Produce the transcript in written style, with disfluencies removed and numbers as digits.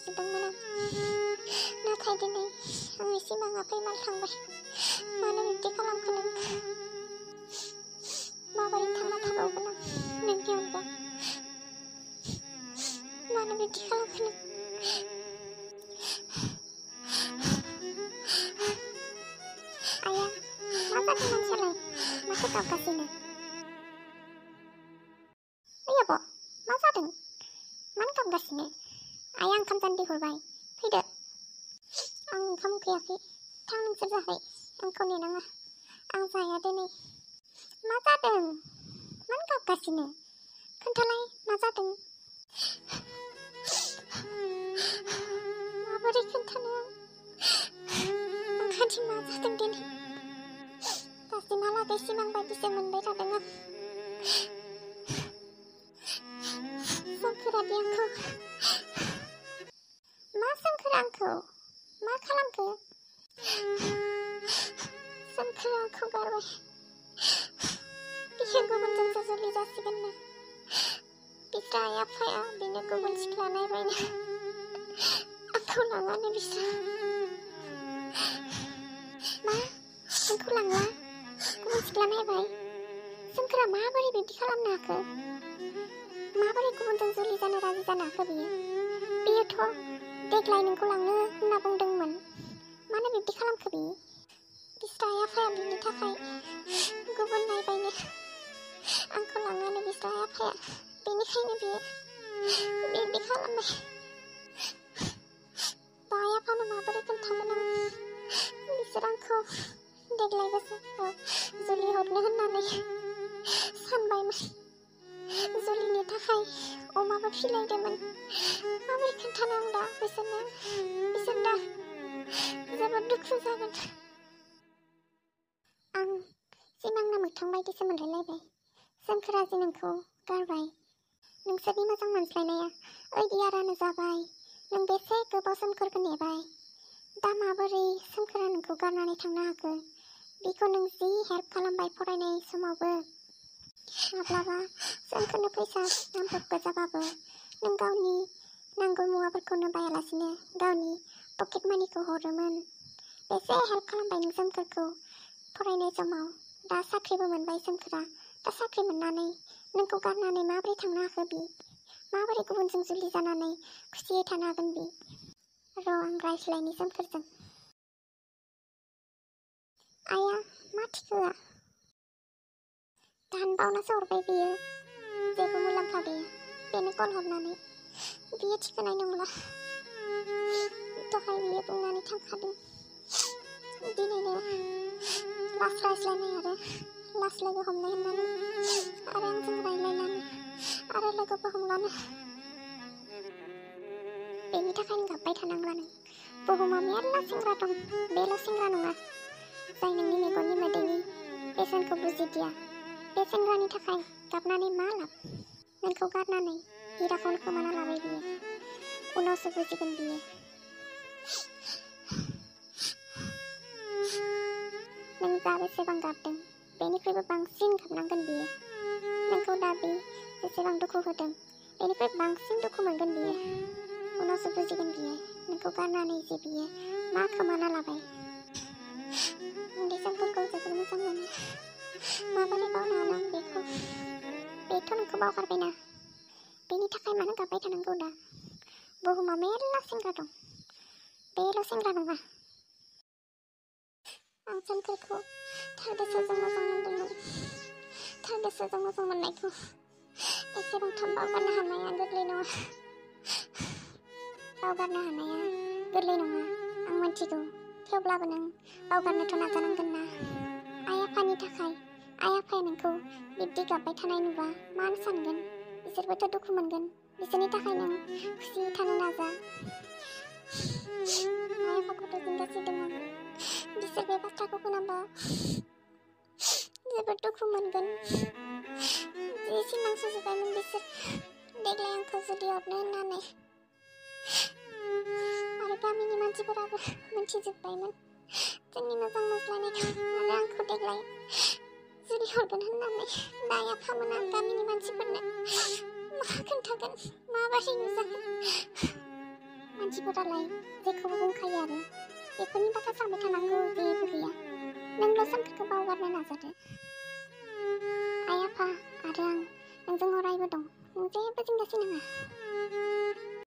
नागिरदोंमोन आं नाथाय दिनै आंनि सिमाङा फैमारखांबाय। मानो बिब्दि खालामखो नों? माबोरै थांना थाबावगोन आं नोंनि अनगा? मानो बिब्दि खालामखो नों? आया मा जादों मानसियालाय? माथो गाबगासिनो? ओइ आब' मा जादों? मानो गाबगासिनो? आया ओंखाम जानो हरबाय फैदो। आं ओंखाम उखैयाखै, थां नोंसोर जाहै, आंखौ नेनाङा, आं जाया दिनै। मा जादों? मानो गाबगासिनो? खोन्थालाय मा जादों? माबोरै खोन्थानो आं? आंहादि मा जादों दिनै? दासिमहालागै सिमां बायदिसो मोनबाय थादों आं। सोमखोरादि आंखौ मा सोमखोर आंखौ मा खालामखो? सोमखोर आंखौ गारबाय। बियो गुबुनजोंसो जुलि जासिगोननो। बिस्रा आइ आफाया बिनो गुबुन सिख्ला नायबायनो। आंखौ लाङानो बिस्रा। मा? आंखौ लांला? गुबुन सिख्ला नायबाय? सोमखोरा माबोरै बिब्दि खालामनो हाखो? माबोरै गुबुनजों जुलि जानो राजि जानो हाखो बियो? बियोथ' देग्लाय नोंखौ लांनो होनना बुंदोंमोन। मानो बिब्दि खालामखो बियो? बिस्रा आइ आफाया बिनि थाखाय गुबुन नायबायनो। आंखौ लाङानो बिस्रा आइ आफाया। बेनिखायनो बियो बिब्दि खालामबाय। दा आइ आफानो माबोरै खोन्थागोन आं? बिसोर आंखौ देग्लाय बोसोराव जुलि हरनो होननानै सानबायमोन। जुलिनि थाखाय अमाबो फिलायदोंमोन। माबोरै खोन्थानो आं दा बिसोरनो? बिसोर दा जोबोद दुखु जागोन। आं सिमांना मोगथां बायदिसो मोनलायलायबाय। सोमखोरा जि नोंखौ गारबाय। नोंसोरनि मोजां मोनज्लायनाया ओइदि आरानो जाबाय। नों बेसे गोबाव सोमखोरखौ नेबाय। दा माबोरै सोमखोरा नोंखौ गारनानै थांनो हाखो? बिखौ नों जि हेल्प खालामबाय फरायनाय समावबो। माब्लाबा सोमखोरनो फैसा नांब्रबगौ जाबाबो नों गावनि नांगौ मुवाफोरखौनो बायालासिनो गावनि पकेट मानिखौ हरोमोन। बेसे हेल्प खालामबाय नों सोमखोरखौ फरायनाय समाव। दा साख्रिबो मोनबाय सोमखोरा। दा साख्रि मोननानै नोंखौ गारनानै माबोरै थांनो हाखो बि? माबोरै गुबुनजों जुलि जानानै खुसियै थानो हागोन बि? र' आं रायज्लायनि सोमखोरजों। आया मा थिखोआ? दानबावनासो हरबाय बियो। जेबो मुलाम्फा गैया बेनो कल हरनानै। बियो थिखोनाय नंला। दहाय बियो बुंनानै थांखादों। दिनैनो लास रायज्लायनाय आरो लास लोगो हमनाय होननानै। आरो आंजों रायज्लायलानो आरो लोगोबो हमलानो। बेनि थाखायनो गाबबाय थानांला नों। बुहुमाव मेरला सेंग्रा दं, बेल' सेंग्रा नङा जाय नोंनि मेगननि मोदैनि बेसेनखौ बुजिदिया। बे सेंग्रानि थाखाय गाबनानै मा लाब? नोंखौ गारनानै हिराखौनो खोमाना लाबाय बियो। उनावसो बुजिगोन बियो। नों जा बेसेबां गाबदों बेनिख्रुइबो बांसिन गाबनांगोन बियो। नोंखौ दा बि जेसेबां दुखु होदों बेनिफ्राय बांसिन दुखु मोनगोन बियो। उनावसो बुजिगोन बियो नोंखौ गारनानै जे बियो मा खोमाना लाबाय। उन्दै समफोरखौ जोबोर मोजां मोनो। माबोरै बावनो हानो आं बेखौ? बेथ' नोंखौ बावगारबायना। बेनि थाखाय मानो गाबबाय थानांगौ दा? बुहुमाव मेरला सेंग्रा दं, बेल' सेंग्रा नङा। आं सोमखोरखौ थार गोसोजों मोजां मोनदोंमोन। थार गोसोजों मोजां मोननायखौ एसेबां थाब बावगारनो हानाया गोरलै नङा। बावगारनो हानाया गोरलै नङा आं मिथिगौ। थेवब्लाबो नों बावगारनोथ' नाजानांगोन ना। आइ आफानि थाखाय आइ आफाया नोंखौ बिब्दि गाबबाय थानाय नुबा मा सानगोन? बिसोरबोथ' दुखु मोनगोन। बिसोरनि थाखाय नों खुसियै थानो नाजा। आइ आफाखौथ' जिंगासिदों आं। बिसोर बे बाथ्राखौ खोनाबा जोबोद दुखु मोनगोन। जि सिमां सुजुबायमोन बिसोर देग्लाय आंखौ जुलि हरनो होननानै। आरो गामिनि मानसिफोराबो मिथिजोब्बायमोन जोंनि मोजां मोनज्लायनायखौ आरो आंखौ देग्लाय जुलि हरगोन होननानै। दा आइ आफामोना गामिनि मानसिफोरनो मा खोन्थागोन? माबायदि नुजागोन? मानसिफोरालाय जेखौबो बुंखायो आरो बेफोरनि बाथ्रा सानबाय थानांगौ जेबो गैया। नोंल' सोमखोरखौ बावगारनो नाजादो। आइ आफा आरो आं नोंजों अरायबो दं। नों जेबो जिंगा सिनाङा।